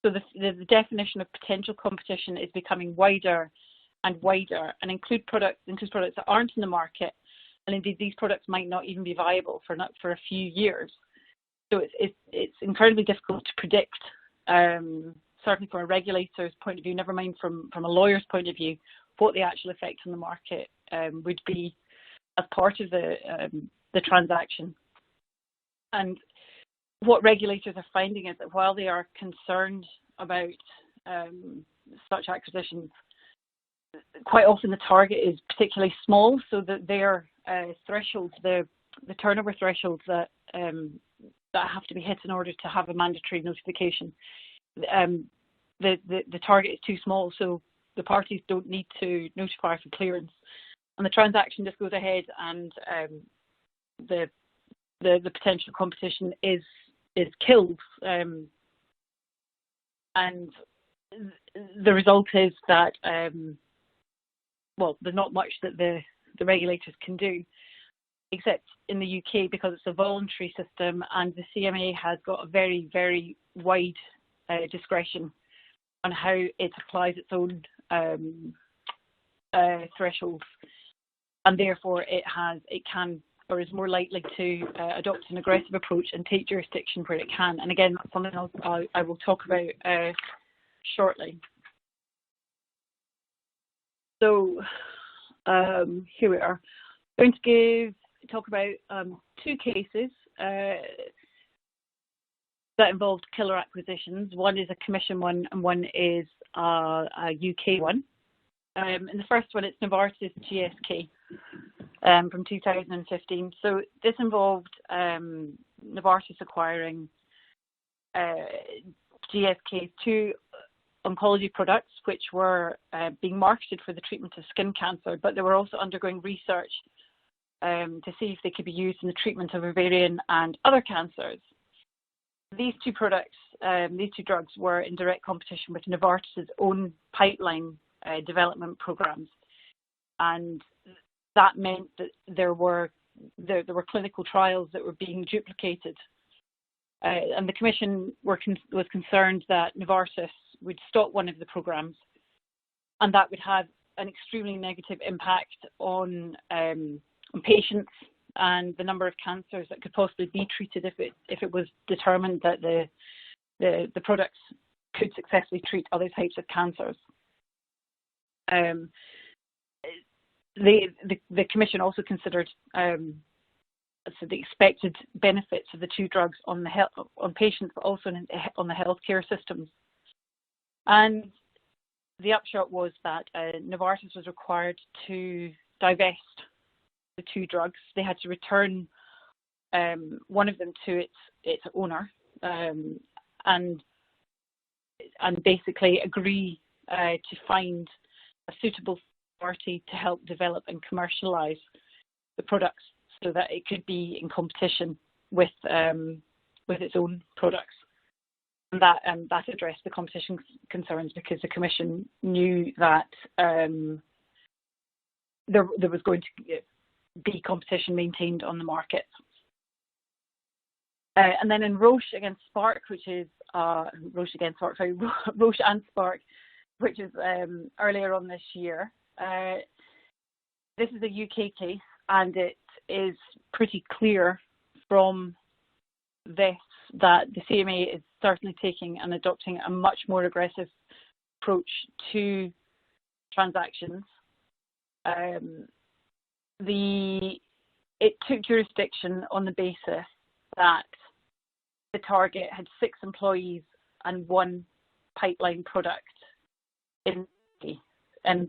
the definition of potential competition is becoming wider and wider, and includes products that aren't in the market, and indeed these products might not even be viable for a few years. So it's incredibly difficult to predict, certainly from a regulator's point of view, never mind from a lawyer's point of view, what the actual effect on the market would be as part of the transaction. And what regulators are finding is that while they are concerned about such acquisitions, quite often the target is particularly small, so that their thresholds, the turnover thresholds that have to be hit in order to have a mandatory notification, the target is too small, so the parties don't need to notify for clearance, and the transaction just goes ahead, and the potential competition is killed, and the result is that there's not much that the regulators can do, except in the UK, because it's a voluntary system and the CMA has got a very, very wide discretion on how it applies its own thresholds, and therefore it can or is more likely to adopt an aggressive approach and take jurisdiction where it can. And again, that's something I will talk about shortly. So here we are. I'm going to talk about two cases that involved killer acquisitions. One is a Commission one, and one is a UK one. In the first one, it's Novartis GSK from 2015. So this involved Novartis acquiring GSK's two oncology products, which were being marketed for the treatment of skin cancer, but they were also undergoing research to see if they could be used in the treatment of ovarian and other cancers. These two products, these two drugs, were in direct competition with Novartis' own pipeline development programs, and that meant that there were clinical trials that were being duplicated, and the Commission was concerned that Novartis would stop one of the programs, and that would have an extremely negative impact on patients and the number of cancers that could possibly be treated if it was determined that the products could successfully treat other types of cancers. The Commission also considered so the expected benefits of the two drugs on patients, but also on the healthcare systems. And the upshot was that Novartis was required to divest the two drugs. They had to return one of them to its owner and basically agree to find a suitable party to help develop and commercialize the products so that it could be in competition with its own products. And that addressed the competition concerns, because the Commission knew that there was going to be competition maintained on the market. And then in Roche against Spark, which is Roche and Spark, which is earlier on this year. This is a UK case, and it is pretty clear from this that the CMA is certainly taking and adopting a much more aggressive approach to transactions. It took jurisdiction on the basis that the target had 6 employees and 1 pipeline product and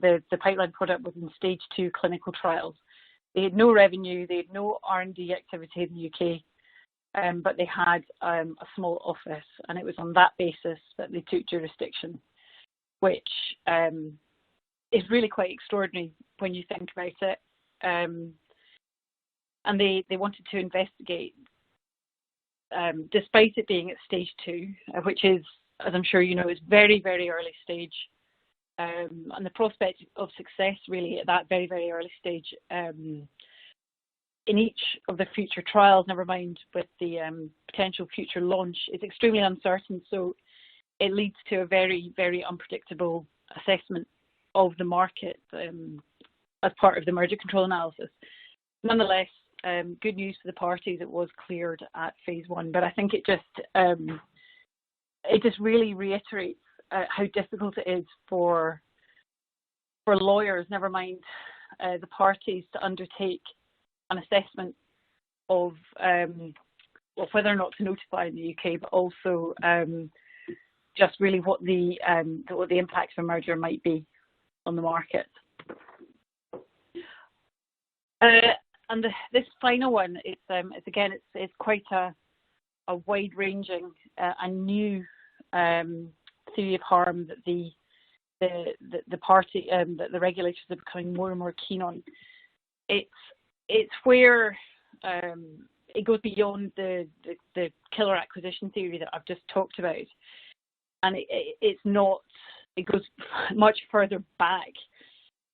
the pipeline product was in stage 2 clinical trials. They had no revenue, they had no R&D activity in the UK, but they had a small office, and it was on that basis that they took jurisdiction, which is really quite extraordinary when you think about it. And they wanted to investigate, despite it being at stage 2, which is, as I'm sure you know, is very, very early stage. And the prospect of success really at that very, very early stage in each of the future trials, never mind with the potential future launch, is extremely uncertain. So it leads to a very, very unpredictable assessment of the market as part of the merger control analysis. Nonetheless, good news for the parties, it was cleared at phase 1, but I think it just really reiterates how difficult it is for lawyers, never mind the parties, to undertake an assessment of whether or not to notify in the UK, but also just really what the impact of a merger might be on the market. And this final one, it's quite a wide-ranging and new theory of harm that the regulators are becoming more and more keen on. It's where it goes beyond the killer acquisition theory that I've just talked about, and it goes much further back,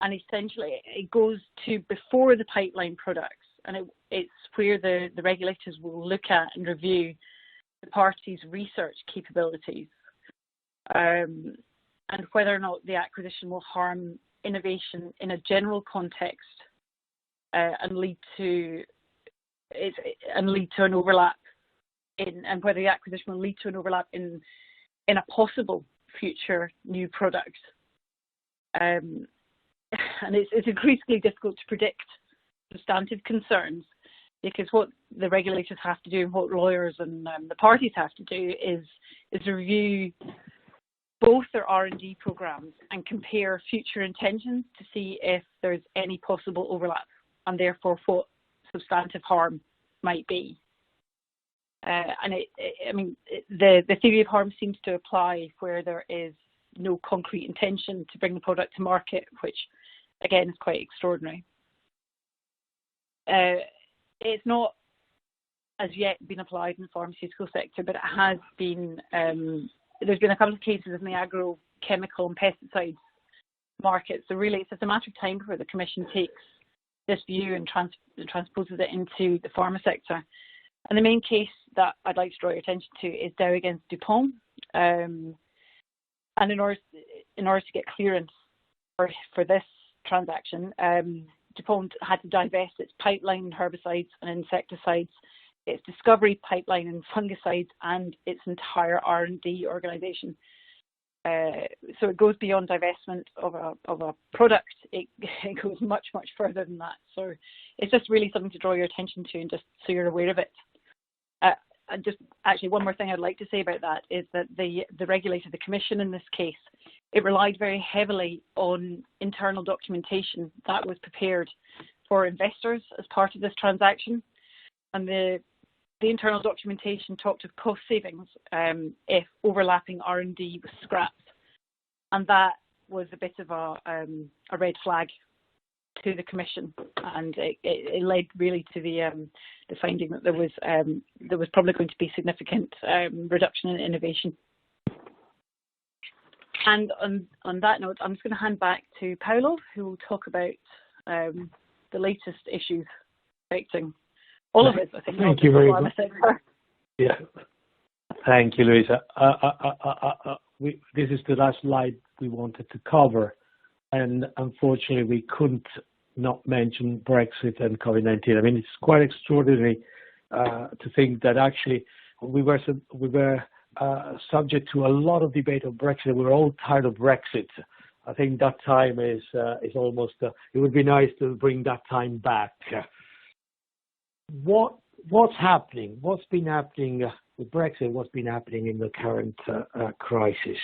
and essentially it goes to before the pipeline products, and it's where the regulators will look at and review the parties' research capabilities, and whether or not the acquisition will harm innovation in a general context and lead to and lead to an overlap and whether the acquisition will lead to an overlap in a possible future new product. And it's increasingly difficult to predict substantive concerns, because what the regulators have to do and what lawyers and the parties have to do is review both their R&D programs and compare future intentions to see if there's any possible overlap and therefore what substantive harm might be. The theory of harm seems to apply where there is no concrete intention to bring the product to market, which again is quite extraordinary. It's not as yet been applied in the pharmaceutical sector, but it has been. There's been a couple of cases in the agrochemical and pesticides market. So really, it's just a matter of time before the Commission takes this view and transposes it into the pharma sector. And the main case that I'd like to draw your attention to is Dow against DuPont. And in order to get clearance for this transaction, DuPont had to divest its pipeline herbicides and insecticides, its discovery pipeline and fungicides, and its entire R&D organisation. So it goes beyond divestment of a product. It goes much, much further than that. So it's just really something to draw your attention to, and just so you're aware of it. And just actually one more thing I'd like to say about that is that the regulator, the Commission in this case, it relied very heavily on internal documentation that was prepared for investors as part of this transaction. And the internal documentation talked of cost savings if overlapping R&D was scrapped. And that was a bit of a red flag to the Commission, and it led really to the finding that there was probably going to be significant reduction in innovation. And on that note, I'm just going to hand back to Paolo, who will talk about the latest issues affecting all of us, I think. Thank you very much. Yeah. Thank you, Louisa. This is the last slide we wanted to cover, and unfortunately we couldn't not mention Brexit and COVID-19. I mean, it's quite extraordinary to think that actually we were subject to a lot of debate on Brexit. We were all tired of Brexit. I think that time is almost. It would be nice to bring that time back. What's happening? What's been happening with Brexit? What's been happening in the current crisis?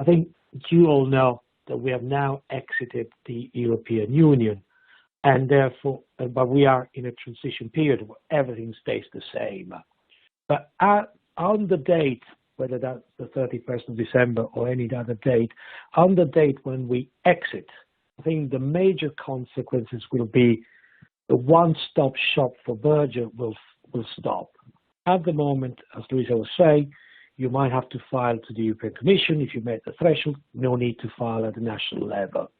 I think you all know that we have now exited the European Union, and therefore, but we are in a transition period where everything stays the same. But on the date, whether that's the 31st of December or any other date, on the date when we exit, I think the major consequences will be the one-stop shop for merger will stop. At the moment, as Louisa was saying, you might have to file to the European Commission. If you met the threshold, no need to file at the national level.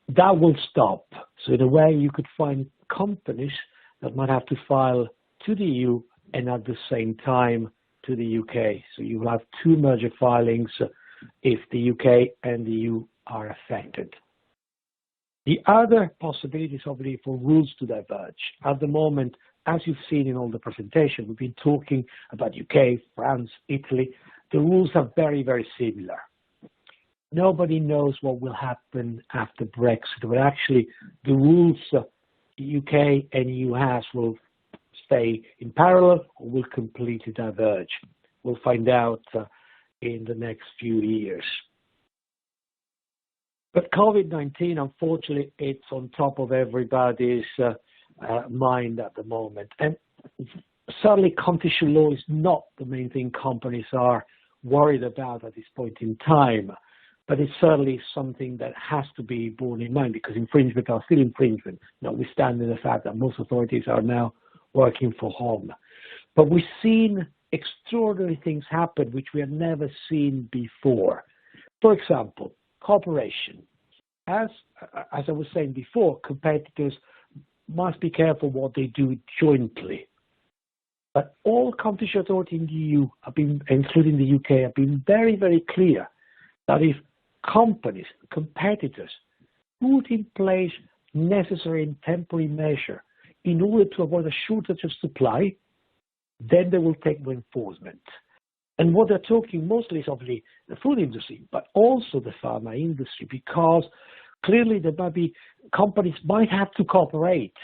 That will stop. So in a way, you could find companies that might have to file to the EU and at the same time to the UK. So you will have two merger filings if the UK and the EU are affected. The other possibility is obviously for rules to diverge. At the moment, as you've seen in all the presentation, we've been talking about UK, France, Italy. The rules are very, very similar. Nobody knows what will happen after Brexit, but actually the rules UK and EU has will stay in parallel or will completely diverge. We'll find out in the next few years. But COVID-19, unfortunately, it's on top of everybody's mind at the moment. And certainly competition law is not the main thing companies are worried about at this point in time. But it's certainly something that has to be borne in mind, because infringement are still infringement, notwithstanding the fact that most authorities are now working from home. But we've seen extraordinary things happen which we have never seen before. For example, cooperation. As I was saying before, competitors must be careful what they do jointly. But all competition authorities in the EU, including the UK, have been very, very clear that if companies, competitors, put in place necessary and temporary measure in order to avoid a shortage of supply, then they will take more enforcement. And what they're talking mostly is obviously the food industry, but also the pharma industry, because clearly there might be companies might have to cooperate.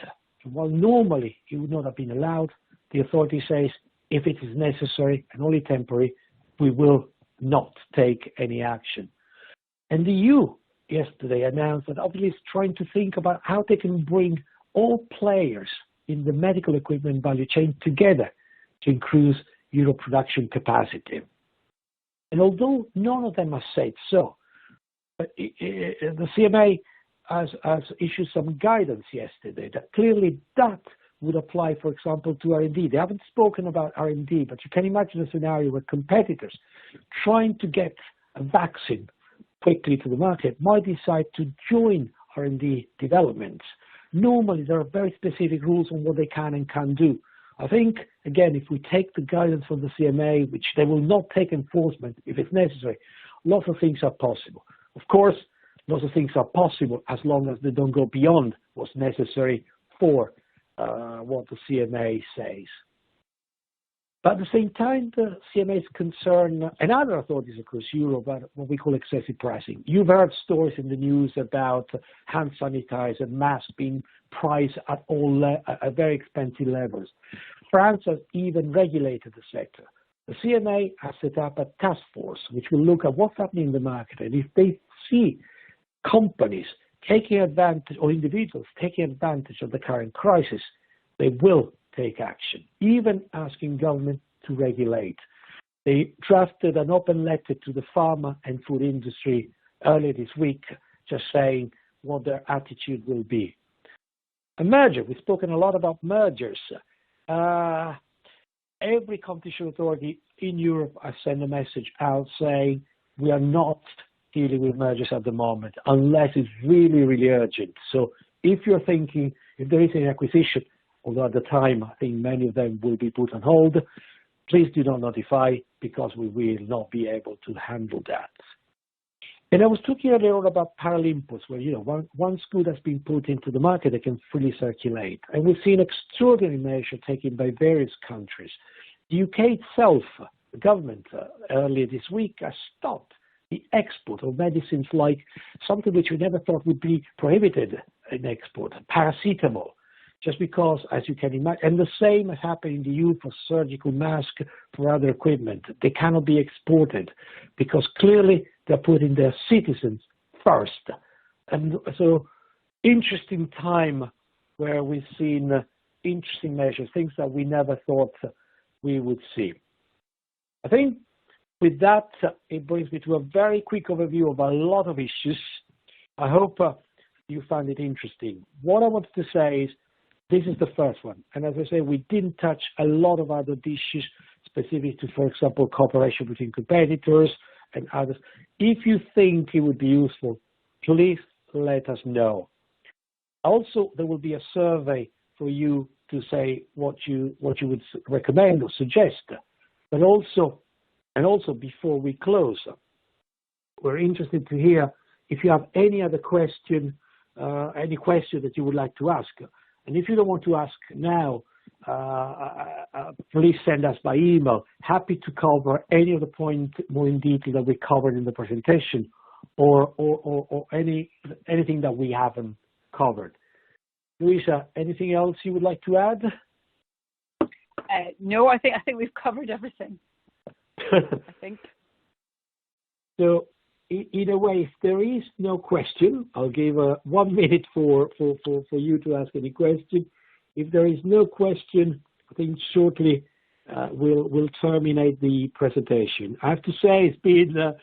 While normally it would not have been allowed, the authority says if it is necessary and only temporary, we will not take any action. And the EU yesterday announced that obviously it's trying to think about how they can bring all players in the medical equipment value chain together to increase Europe production capacity. And although none of them have said so, the CMA has issued some guidance yesterday that clearly that would apply, for example, to R&D. They haven't spoken about R&D, but you can imagine a scenario where competitors trying to get a vaccine quickly to the market might decide to join R&D developments. Normally, there are very specific rules on what they can and can't do. I think, again, if we take the guidance from the CMA, which they will not take enforcement if it's necessary, lots of things are possible. Of course, lots of things are possible as long as they don't go beyond what's necessary for what the CMA says. But at the same time, the CMA is concerned, and other authorities across Europe, about what we call excessive pricing. You've heard stories in the news about hand sanitizer, masks being priced at at very expensive levels. France has even regulated the sector. The CMA has set up a task force which will look at what's happening in the market, and if they see companies taking advantage or individuals taking advantage of the current crisis, they will take action, even asking government to regulate. They drafted an open letter to the pharma and food industry earlier this week, just saying what their attitude will be. A merger, we've spoken a lot about mergers. Every competition authority in Europe has sent a message out saying we are not dealing with mergers at the moment unless it's really, really urgent. So if you're thinking, if there is an acquisition, although at the time I think many of them will be put on hold, please do not notify because we will not be able to handle that. And I was talking earlier on about parallel inputs where, once good has been put into the market, it can freely circulate. And we've seen extraordinary measures taken by various countries. The UK itself, the government earlier this week has stopped the export of medicines like something which we never thought would be prohibited in export, paracetamol. Just because, as you can imagine, and the same has happened in the EU for surgical masks, for other equipment. They cannot be exported because clearly they're putting their citizens first. And so, interesting time where we've seen interesting measures, things that we never thought we would see. I think with that, it brings me to a very quick overview of a lot of issues. I hope you find it interesting. What I wanted to say is, this is the first one. And as I say, we didn't touch a lot of other issues specific to, for example, cooperation between competitors and others. If you think it would be useful, please let us know. Also, there will be a survey for you to say what you would recommend or suggest. But also before we close, we're interested to hear if you have any other question, any question that you would like to ask. And if you don't want to ask now, please send us by email. Happy to cover any of the points more in detail that we covered in the presentation, or anything that we haven't covered. Louisa, anything else you would like to add? No, I think we've covered everything. I think. So, in a way, if there is no question, I'll give 1 minute for you to ask any question. If there is no question, I think shortly we'll terminate the presentation. I have to say it's been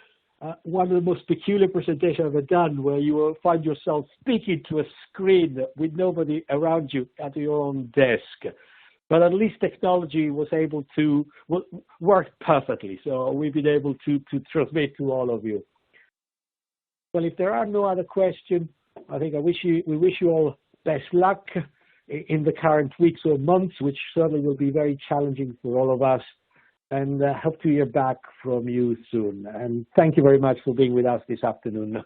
one of the most peculiar presentations I've ever done, where you will find yourself speaking to a screen with nobody around you at your own desk. But at least technology was able to work perfectly, so we've been able to transmit to all of you. Well, if there are no other questions, I think we wish you all best luck in the current weeks or months, which certainly will be very challenging for all of us, and hope to hear back from you soon. And thank you very much for being with us this afternoon.